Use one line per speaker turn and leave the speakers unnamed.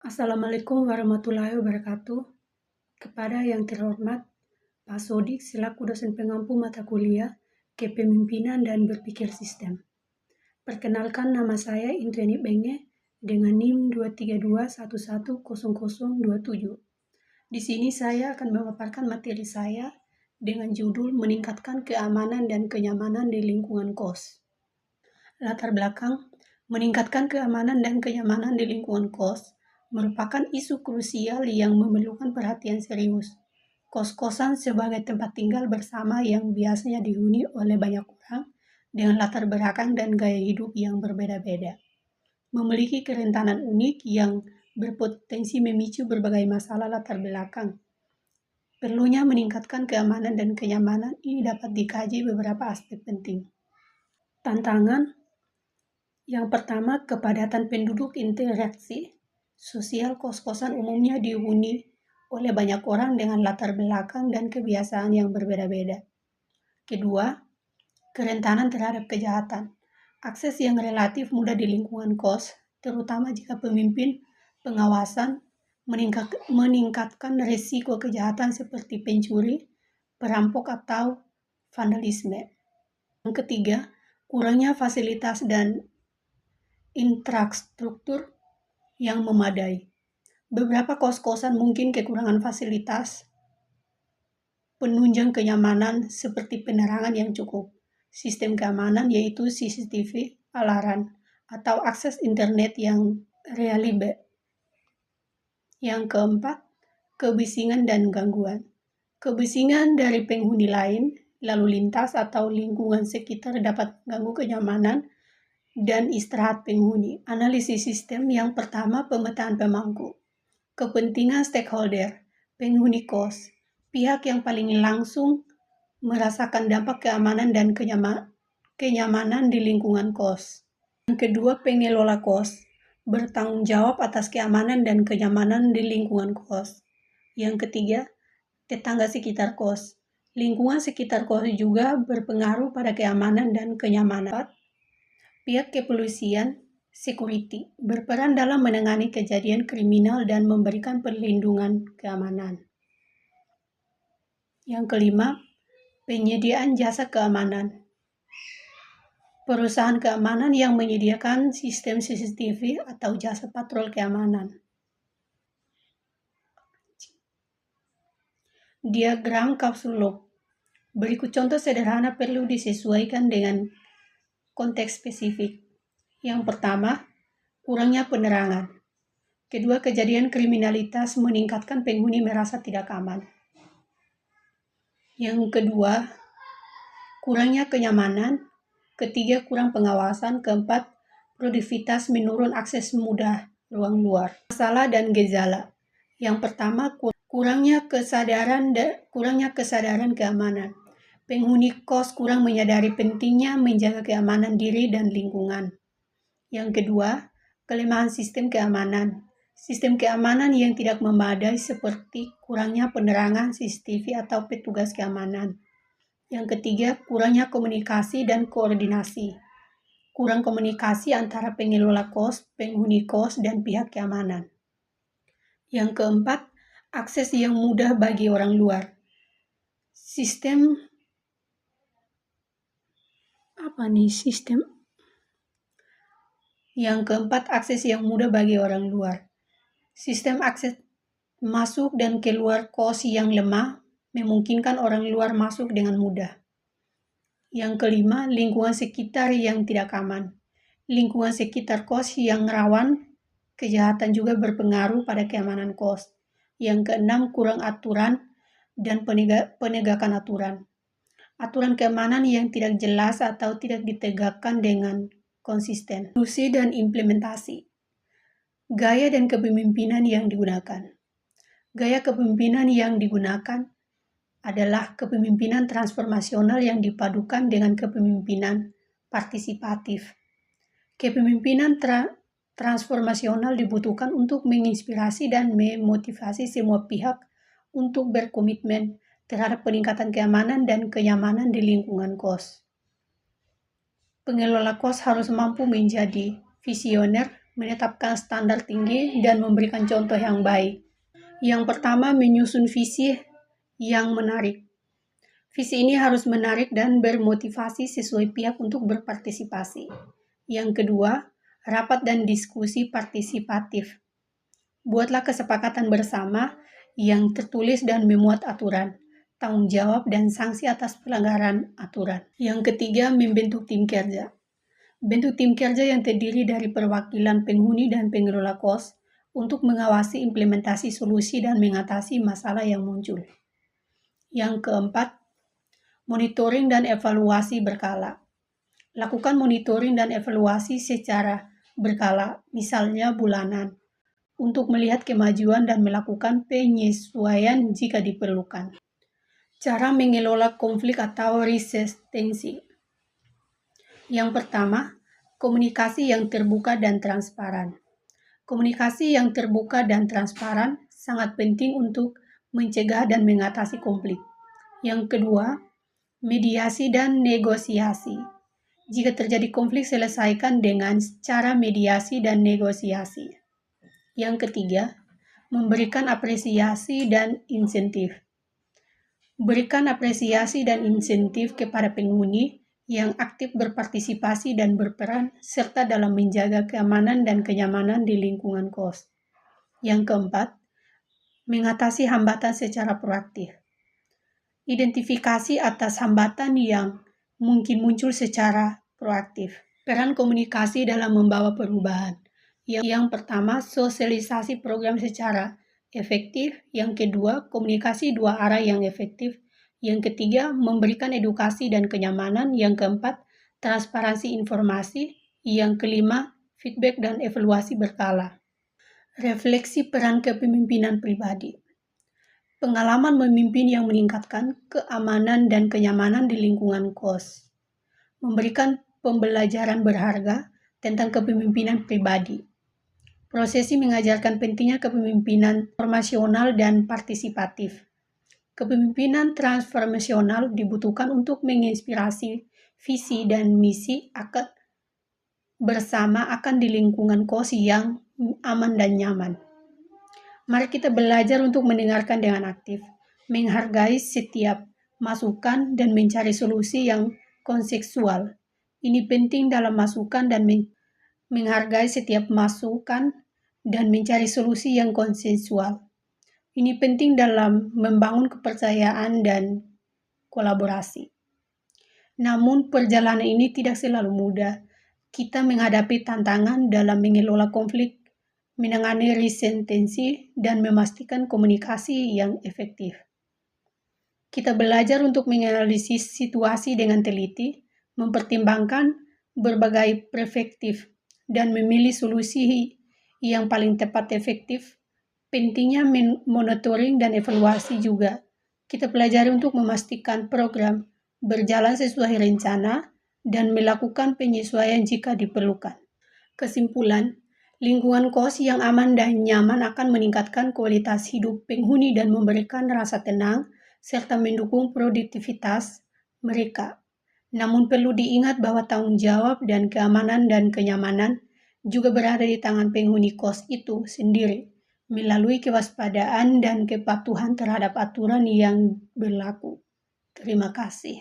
Assalamualaikum warahmatullahi wabarakatuh. Kepada yang terhormat Pak Sodik selaku dosen pengampu mata kuliah Kepemimpinan dan Berpikir Sistem. Perkenalkan, nama saya Indriani Benge dengan NIM 232110027. Di sini saya akan memaparkan materi saya dengan judul Meningkatkan Keamanan dan Kenyamanan di Lingkungan kos. Latar belakang, meningkatkan keamanan dan kenyamanan di lingkungan kos merupakan isu krusial yang memerlukan perhatian serius. Kos-kosan sebagai tempat tinggal bersama yang biasanya dihuni oleh banyak orang dengan latar belakang dan gaya hidup yang berbeda-beda, memiliki kerentanan unik yang berpotensi memicu berbagai masalah latar belakang. Perlunya meningkatkan keamanan dan kenyamanan ini dapat dikaji beberapa aspek penting. Tantangan yang pertama, kepadatan penduduk. Interaksi sosial kos-kosan umumnya dihuni oleh banyak orang dengan latar belakang dan kebiasaan yang berbeda-beda. Kedua, kerentanan terhadap kejahatan. Akses yang relatif mudah di lingkungan kos, terutama jika pemimpin pengawasan meningkatkan risiko kejahatan seperti pencuri, perampok, atau vandalisme. Yang ketiga, kurangnya fasilitas dan infrastruktur yang memadai. Beberapa kos-kosan mungkin kekurangan fasilitas penunjang kenyamanan seperti penerangan yang cukup, sistem keamanan yaitu CCTV, alarm, atau akses internet yang reliable. Yang keempat, kebisingan dan gangguan. Kebisingan dari penghuni lain, lalu lintas atau lingkungan sekitar dapat mengganggu kenyamanan dan istirahat penghuni. Analisis sistem yang pertama, pemetaan pemangku. Kepentingan stakeholder, penghuni kos, pihak yang paling langsung merasakan dampak keamanan dan kenyamanan di lingkungan kos. Yang kedua, pengelola kos, bertanggung jawab atas keamanan dan kenyamanan di lingkungan kos. Yang ketiga, tetangga sekitar kos. Lingkungan sekitar kos juga berpengaruh pada keamanan dan kenyamanan. Pihak kepolisian, security, berperan dalam menangani kejadian kriminal dan memberikan perlindungan keamanan. Yang kelima, penyediaan jasa keamanan. Perusahaan keamanan yang menyediakan sistem CCTV atau jasa patrol keamanan. Diagram kapsul lock. Berikut contoh sederhana perlu disesuaikan dengan konteks spesifik. Yang pertama, kurangnya penerangan. Kedua, kejadian kriminalitas meningkatkan penghuni merasa tidak aman. Yang kedua, kurangnya kenyamanan. Ketiga, kurang pengawasan. Keempat, produktivitas menurun, akses mudah, ruang luar. Masalah dan gejala. Yang pertama, kurangnya kesadaran keamanan. Penghuni kos kurang menyadari pentingnya menjaga keamanan diri dan lingkungan. Yang kedua, kelemahan sistem keamanan. Sistem keamanan yang tidak memadai seperti kurangnya penerangan CCTV atau petugas keamanan. Yang ketiga, kurangnya komunikasi dan koordinasi. Kurang komunikasi antara pengelola kos, penghuni kos, dan pihak keamanan. Yang keempat, akses yang mudah bagi orang luar. Yang keempat, akses yang mudah bagi orang luar. Sistem akses masuk dan keluar kos yang lemah memungkinkan orang luar masuk dengan mudah. Yang kelima, lingkungan sekitar yang tidak aman. Lingkungan sekitar kos yang rawan kejahatan juga berpengaruh pada keamanan kos. Yang keenam, kurang aturan dan penegakan aturan. Aturan keamanan yang tidak jelas atau tidak ditegakkan dengan konsisten. Solusi dan implementasi. Gaya dan kepemimpinan yang digunakan. Gaya kepemimpinan yang digunakan adalah kepemimpinan transformasional yang dipadukan dengan kepemimpinan partisipatif. Kepemimpinan transformasional dibutuhkan untuk menginspirasi dan memotivasi semua pihak untuk berkomitmen terhadap peningkatan keamanan dan kenyamanan di lingkungan kos. Pengelola kos harus mampu menjadi visioner, menetapkan standar tinggi, dan memberikan contoh yang baik. Yang pertama, menyusun visi yang menarik. Visi ini harus menarik dan bermotivasi sesuai pihak untuk berpartisipasi. Yang kedua, rapat dan diskusi partisipatif. Buatlah kesepakatan bersama yang tertulis dan memuat aturan, tanggung jawab, dan sanksi atas pelanggaran aturan. Yang ketiga, membentuk tim kerja. Bentuk tim kerja yang terdiri dari perwakilan penghuni dan pengelola kos untuk mengawasi implementasi solusi dan mengatasi masalah yang muncul. Yang keempat, monitoring dan evaluasi berkala. Lakukan monitoring dan evaluasi secara berkala, misalnya bulanan, untuk melihat kemajuan dan melakukan penyesuaian jika diperlukan. Cara mengelola konflik atau resistensi. Yang pertama, komunikasi yang terbuka dan transparan. Komunikasi yang terbuka dan transparan sangat penting untuk mencegah dan mengatasi konflik. Yang kedua, mediasi dan negosiasi. Jika terjadi konflik, selesaikan dengan cara mediasi dan negosiasi. Yang ketiga, memberikan apresiasi dan insentif. Berikan apresiasi dan insentif kepada penghuni yang aktif berpartisipasi dan berperan, serta dalam menjaga keamanan dan kenyamanan di lingkungan kos. Yang keempat, mengatasi hambatan secara proaktif. Identifikasi atas hambatan yang mungkin muncul secara proaktif. Peran komunikasi dalam membawa perubahan. Yang pertama, sosialisasi program secara efektif. Yang kedua, komunikasi dua arah yang efektif. Yang ketiga, memberikan edukasi dan kenyamanan. Yang keempat, transparansi informasi. Yang kelima, feedback dan evaluasi berkala. Refleksi peran kepemimpinan pribadi. Pengalaman memimpin yang meningkatkan keamanan dan kenyamanan di lingkungan kos. Memberikan pembelajaran berharga tentang kepemimpinan pribadi. Prosesi mengajarkan pentingnya kepemimpinan transformasional dan partisipatif. Kepemimpinan transformasional dibutuhkan untuk menginspirasi visi dan misi bersama akan di lingkungan kos yang aman dan nyaman. Mari kita belajar untuk mendengarkan dengan aktif, menghargai setiap masukan, dan mencari solusi yang konsensual. Ini penting dalam masukan dan menghargai setiap masukan dan mencari solusi yang konsensual. Ini penting dalam membangun kepercayaan dan kolaborasi. Namun perjalanan ini tidak selalu mudah. Kita menghadapi tantangan dalam mengelola konflik, menangani resistensi, dan memastikan komunikasi yang efektif. Kita belajar untuk menganalisis situasi dengan teliti, mempertimbangkan berbagai perspektif, dan memilih solusi yang paling tepat efektif. Pentingnya monitoring dan evaluasi juga. Kita pelajari untuk memastikan program berjalan sesuai rencana dan melakukan penyesuaian jika diperlukan. Kesimpulan, lingkungan kos yang aman dan nyaman akan meningkatkan kualitas hidup penghuni dan memberikan rasa tenang serta mendukung produktivitas mereka. Namun perlu diingat bahwa tanggung jawab dan keamanan dan kenyamanan juga berada di tangan penghuni kos itu sendiri, melalui kewaspadaan dan kepatuhan terhadap aturan yang berlaku. Terima kasih.